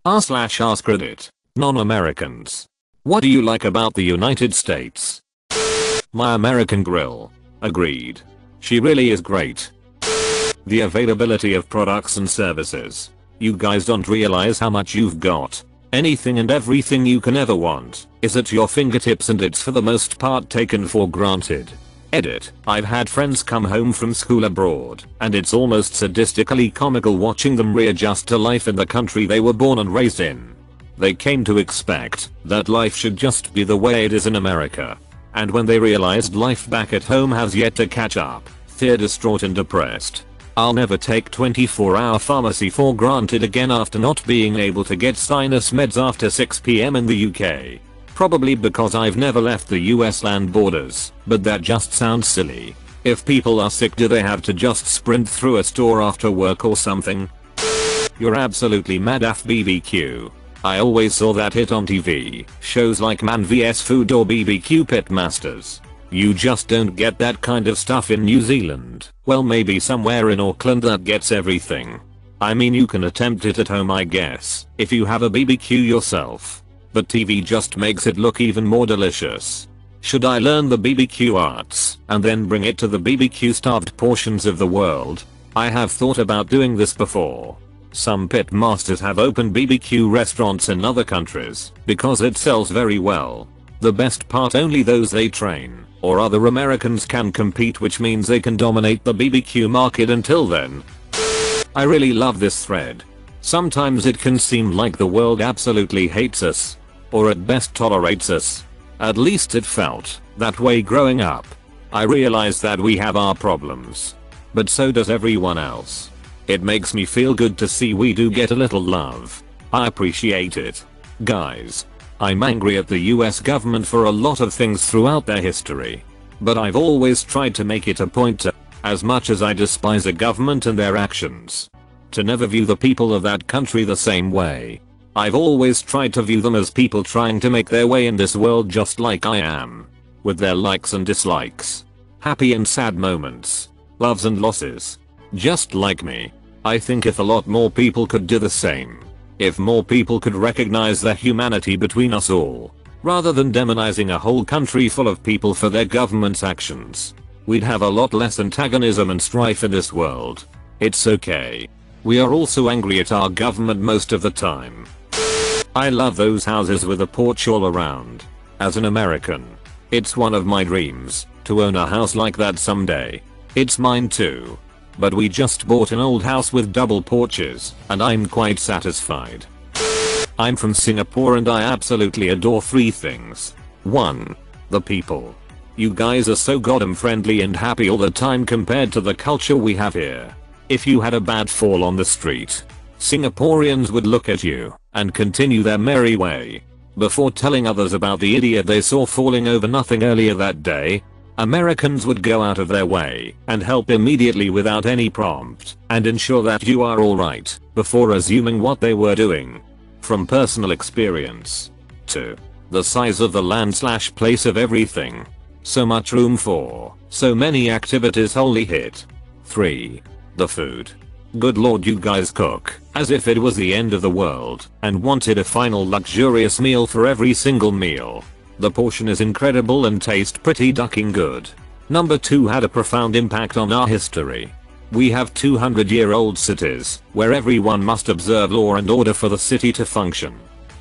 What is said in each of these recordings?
r/AskReddit. Non-Americans. What do you like about the United States? My American grill. Agreed. She really is great. The availability of products and services. You guys don't realize how much you've got. Anything and everything you can ever want is at your fingertips, and it's for the most part taken for granted. Edit. I've had friends come home from school abroad, and it's almost sadistically comical watching them readjust to life in the country they were born and raised in. They came to expect that life should just be the way it is in America. And when they realized life back at home has yet to catch up, they're distraught and depressed. I'll never take 24-hour pharmacy for granted again after not being able to get sinus meds after 6 PM in the UK. Probably because I've never left the US land borders, but that just sounds silly. If people are sick, do they have to just sprint through a store after work or something? You're absolutely mad af BBQ. I always saw that hit on TV, shows like Man vs Food or BBQ Pitmasters. You just don't get that kind of stuff in New Zealand. Well, maybe somewhere in Auckland that gets everything. I mean, you can attempt it at home, I guess, if you have a BBQ yourself. But TV just makes it look even more delicious. Should I learn the BBQ arts and then bring it to the BBQ starved portions of the world? I have thought about doing this before. Some pit masters have opened BBQ restaurants in other countries because it sells very well. The best part, only those they train or other Americans can compete, which means they can dominate the BBQ market. Until then, I really love this thread. Sometimes it can seem like the world absolutely hates us, or at best tolerates us. At least it felt that way growing up. I realize that we have our problems, but so does everyone else. It makes me feel good to see we do get a little love. I appreciate it. Guys, I'm angry at the US government for a lot of things throughout their history. But I've always tried to make it a point to, as much as I despise a government and their actions, to never view the people of that country the same way. I've always tried to view them as people trying to make their way in this world just like I am. With their likes and dislikes. Happy and sad moments. Loves and losses. Just like me. I think if a lot more people could do the same. If more people could recognize the humanity between us all, rather than demonizing a whole country full of people for their government's actions, we'd have a lot less antagonism and strife in this world. It's okay. We are also angry at our government most of the time. I love those houses with a porch all around. As an American, it's one of my dreams to own a house like that someday. It's mine too. But we just bought an old house with double porches, and I'm quite satisfied. I'm from Singapore and I absolutely adore 3 things. 1. The people. You guys are so goddamn friendly and happy all the time compared to the culture we have here. If you had a bad fall on the street, Singaporeans would look at you and continue their merry way. Before telling others about the idiot they saw falling over nothing earlier that day, Americans would go out of their way and help immediately without any prompt and ensure that you are alright before assuming what they were doing. From personal experience. 2. The size of the land/place of everything. So much room for so many activities. Holy hit. 3. The food. Good lord, you guys cook as if it was the end of the world and wanted a final luxurious meal for every single meal. The portion is incredible and tastes pretty ducking good. Number 2 had a profound impact on our history. We have 200-year-old cities where everyone must observe law and order for the city to function.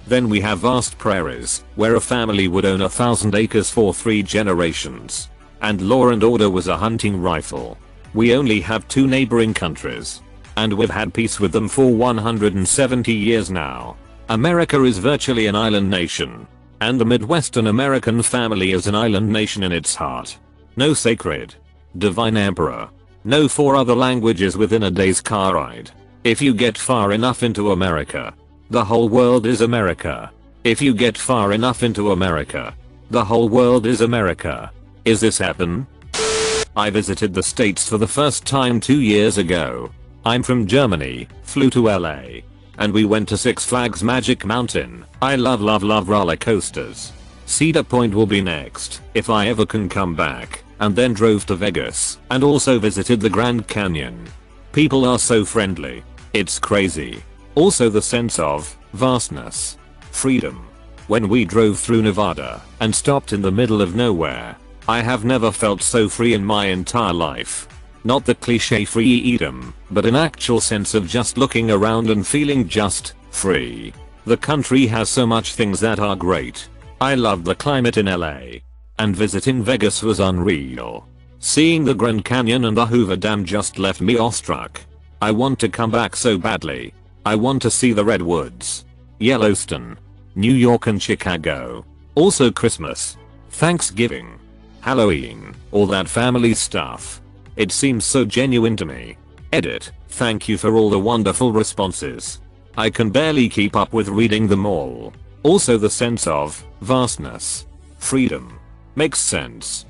Then we have vast prairies where a family would own 1,000 acres for 3 generations. And law and order was a hunting rifle. We only have 2 neighboring countries. And we've had peace with them for 170 years now. America is virtually an island nation. And the Midwestern American family is an island nation in its heart. No sacred, divine emperor. No 4 other languages within a day's car ride. If you get far enough into America, the whole world is America. If you get far enough into America, the whole world is America. Is this happen? I visited the States for the first time 2 years ago. I'm from Germany, flew to LA. And we went to Six Flags Magic Mountain. I love roller coasters. Cedar Point will be next, if I ever can come back. And then drove to Vegas, and also visited the Grand Canyon. People are so friendly. It's crazy. Also the sense of vastness, freedom. When we drove through Nevada and stopped in the middle of nowhere, I have never felt so free in my entire life. Not the cliche freedom, but an actual sense of just looking around and feeling just free. The country has so much things that are great. I loved the climate in LA. And visiting Vegas was unreal. Seeing the Grand Canyon and the Hoover Dam just left me awestruck. I want to come back so badly. I want to see the redwoods, Yellowstone, New York and Chicago. Also Christmas, Thanksgiving, Halloween, all that family stuff. It seems so genuine to me. Edit. Thank you for all the wonderful responses. I can barely keep up with reading them all. Also the sense of vastness, freedom. Makes sense.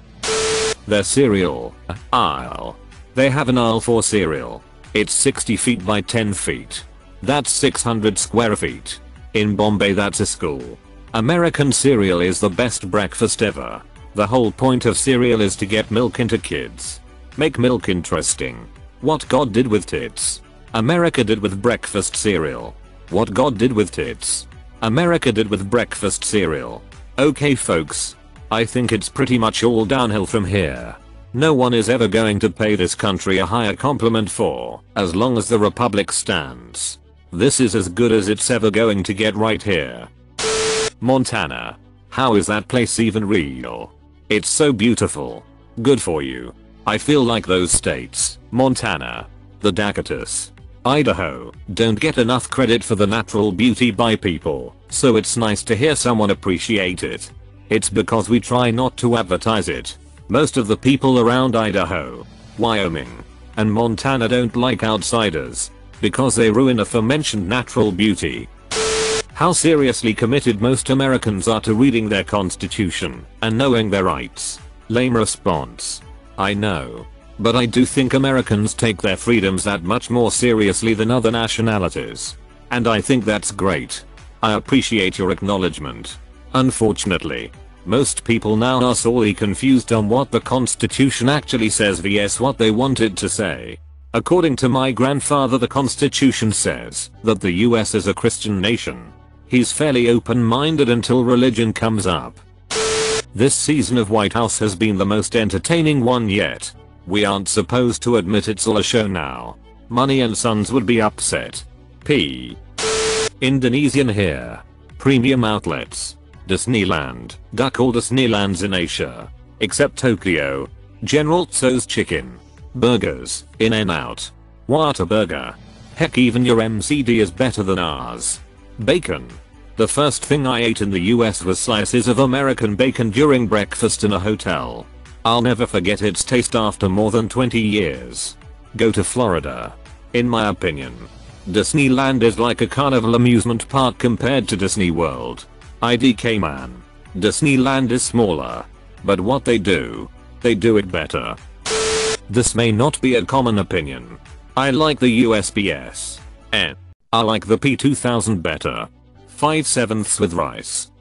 Their cereal aisle. They have an aisle for cereal. It's 60 feet by 10 feet. That's 600 square feet. In Bombay that's a school. American cereal is the best breakfast ever. The whole point of cereal is to get milk into kids. Make milk interesting. What God did with tits, America did with breakfast cereal. What God did with tits, America did with breakfast cereal. Okay folks, I think it's pretty much all downhill from here. No one is ever going to pay this country a higher compliment for as long as the republic stands. This is as good as it's ever going to get right here. Montana. How is that place even real? It's so beautiful. Good for you. I feel like those states, Montana, the Dakotas, Idaho, don't get enough credit for the natural beauty by people, so it's nice to hear someone appreciate it. It's because we try not to advertise it. Most of the people around Idaho, Wyoming, and Montana don't like outsiders because they ruin aforementioned natural beauty. How seriously committed most Americans are to reading their constitution and knowing their rights. Lame response. I know. But I do think Americans take their freedoms that much more seriously than other nationalities. And I think that's great. I appreciate your acknowledgement. Unfortunately, most people now are sorely confused on what the Constitution actually says vs what they want it to say. According to my grandfather, the Constitution says that the US is a Christian nation. He's fairly open-minded until religion comes up. This season of White House has been the most entertaining one yet. We aren't supposed to admit it's all a show now. Money and Sons would be upset. P. Indonesian here. Premium outlets. Disneyland. Duck all Disneylands in Asia. Except Tokyo. General Tso's chicken. Burgers. In-N-Out. Whataburger. Heck, even your MCD is better than ours. Bacon. The first thing I ate in the US was slices of American bacon during breakfast in a hotel. I'll never forget its taste after more than 20 years. Go to Florida. In my opinion, Disneyland is like a carnival amusement park compared to Disney World. IDK man. Disneyland is smaller. But what they do it better. This may not be a common opinion. I like the USPS. And I like the P2000 better. 5/7 with rice.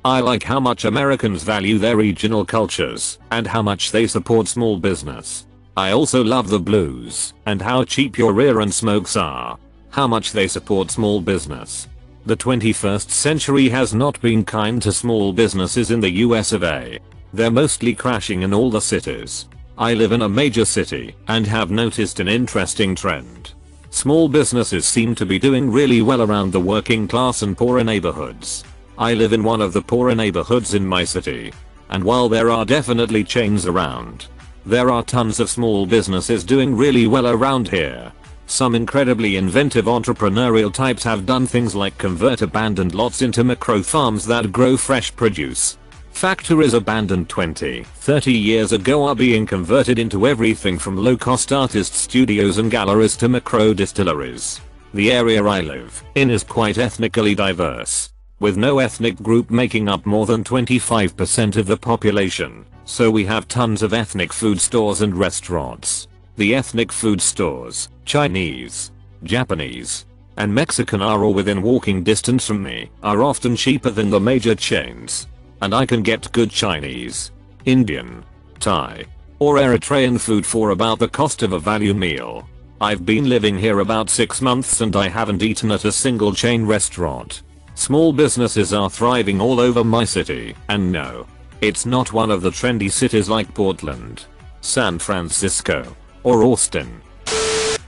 I like how much Americans value their regional cultures and how much they support small business. I also love the blues and how cheap your rear end smokes are. How much they support small business. The 21st century has not been kind to small businesses in the US of A. They're mostly crashing in all the cities. I live in a major city and have noticed an interesting trend. Small businesses seem to be doing really well around the working class and poorer neighborhoods. I live in one of the poorer neighborhoods in my city. And while there are definitely chains around, there are tons of small businesses doing really well around here. Some incredibly inventive entrepreneurial types have done things like convert abandoned lots into macro farms that grow fresh produce. Factories abandoned 20, 30 years ago are being converted into everything from low-cost artist studios and galleries to macro distilleries. The area I live in is quite ethnically diverse, with no ethnic group making up more than 25% of the population, so we have tons of ethnic food stores and restaurants. The ethnic food stores, Chinese, Japanese, and Mexican are all within walking distance from me, are often cheaper than the major chains. And I can get good Chinese, Indian, Thai, or Eritrean food for about the cost of a value meal. I've been living here about 6 months and I haven't eaten at a single chain restaurant. Small businesses are thriving all over my city, and no, it's not one of the trendy cities like Portland, San Francisco, or Austin.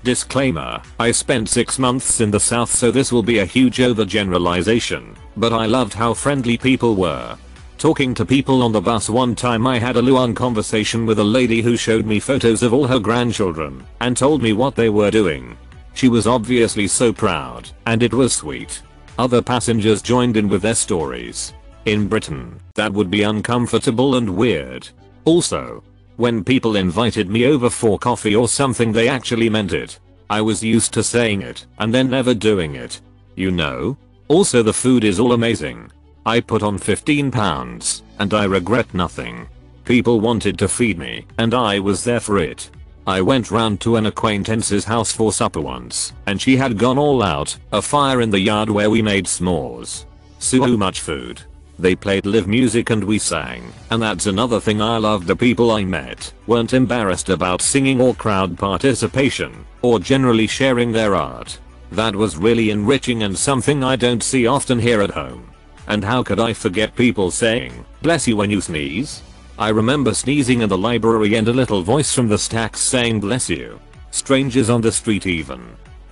Disclaimer, I spent 6 months in the South, so this will be a huge overgeneralization, but I loved how friendly people were. Talking to people on the bus one time, I had a long conversation with a lady who showed me photos of all her grandchildren and told me what they were doing. She was obviously so proud, and it was sweet. Other passengers joined in with their stories. In Britain, that would be uncomfortable and weird. Also, when people invited me over for coffee or something, they actually meant it. I was used to saying it and then never doing it. You know? Also, the food is all amazing. I put on 15 pounds and I regret nothing. People wanted to feed me and I was there for it. I went round to an acquaintance's house for supper once and she had gone all out, a fire in the yard where we made s'mores. So much food. They played live music and we sang, and that's another thing I loved. The people I met weren't embarrassed about singing or crowd participation, or generally sharing their art. That was really enriching and something I don't see often here at home. And how could I forget people saying, "Bless you" when you sneeze? I remember sneezing in the library and a little voice from the stacks saying "bless you." Strangers on the street even.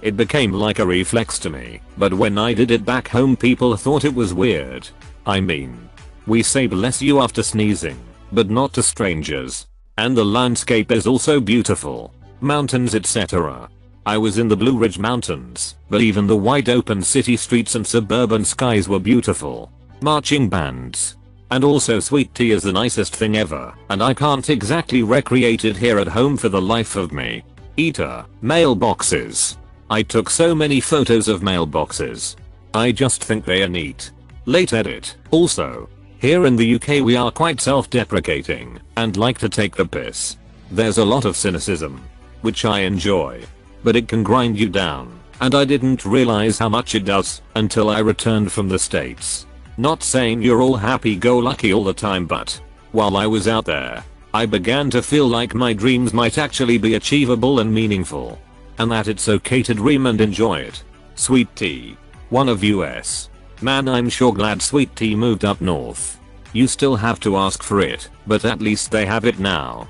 It became like a reflex to me, but when I did it back home people thought it was weird. I mean, we say "bless you" after sneezing, but not to strangers. And the landscape is also beautiful. Mountains, etc. I was in the Blue Ridge Mountains, but even the wide open city streets and suburban skies were beautiful. Marching bands. And also sweet tea is the nicest thing ever, and I can't exactly recreate it here at home for the life of me. Eater, mailboxes. I took so many photos of mailboxes. I just think they are neat. Late edit. Also, here in the UK we are quite self-deprecating and like to take the piss. There's a lot of cynicism, which I enjoy, but it can grind you down, and I didn't realize how much it does until I returned from the States. Not saying you're all happy-go-lucky all the time, but while I was out there, I began to feel like my dreams might actually be achievable and meaningful, and that it's okay to dream and enjoy it. Sweet tea. One of US. Man, I'm sure glad sweet tea moved up north. You still have to ask for it, but at least they have it now.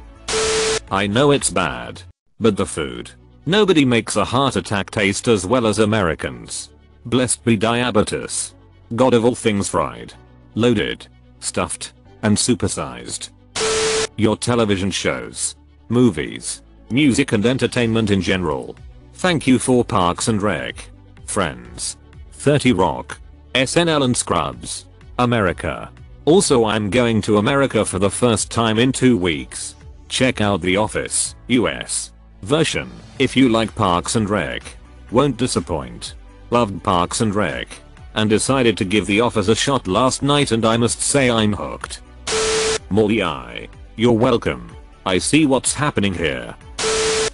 I know it's bad, but the food. Nobody makes a heart attack taste as well as Americans. Blessed be diabetes. God of all things fried, loaded, stuffed, and supersized. Your television shows, movies, music and entertainment in general. Thank you for Parks and Rec, Friends, 30 Rock, SNL and Scrubs. America. Also, I'm going to America for the first time in 2 weeks. Check out The Office, US version, if you like Parks and Rec. Won't disappoint. Loved Parks and Rec, and decided to give The Office a shot last night, and I must say I'm hooked. Molly I. You're welcome. I see what's happening here.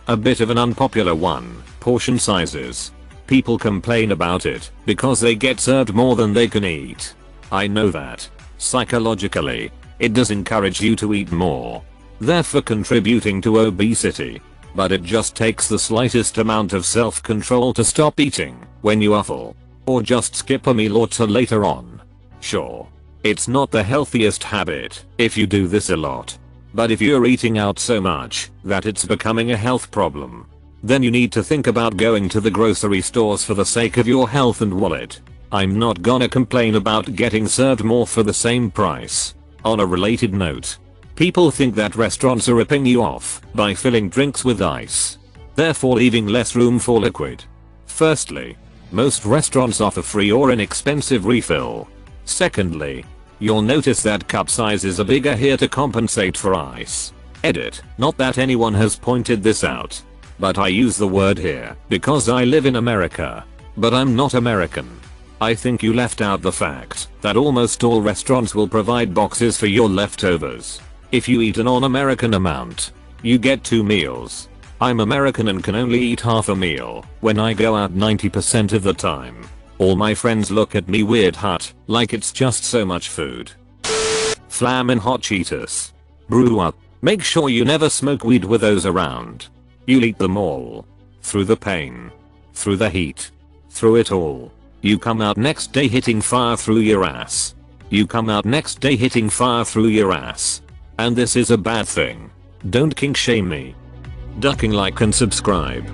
A bit of an unpopular one, portion sizes. People complain about it because they get served more than they can eat. I know that. Psychologically, it does encourage you to eat more, therefore contributing to obesity. But it just takes the slightest amount of self-control to stop eating when you are full, or just skip a meal or two later on. Sure, it's not the healthiest habit if you do this a lot, but if you're eating out so much that it's becoming a health problem, then you need to think about going to the grocery stores for the sake of your health and wallet. I'm not gonna complain about getting served more for the same price. On a related note, people think that restaurants are ripping you off by filling drinks with ice, therefore leaving less room for liquid. Firstly, most restaurants offer free or inexpensive refill. Secondly, you'll notice that cup sizes are bigger here to compensate for ice. Edit, not that anyone has pointed this out, but I use the word here because I live in America, but I'm not American. I think you left out the fact that almost all restaurants will provide boxes for your leftovers. If you eat an non-American amount, you get 2 meals. I'm American and can only eat half a meal when I go out 90% of the time. All my friends look at me weird like it's just so much food. Flamin' hot Cheetos. Brew up. Make sure you never smoke weed with those around. You'll eat them all. Through the pain. Through the heat. Through it all. You come out next day hitting fire through your ass. You come out next day hitting fire through your ass. And this is a bad thing. Don't kink shame me. Ducking like and subscribe.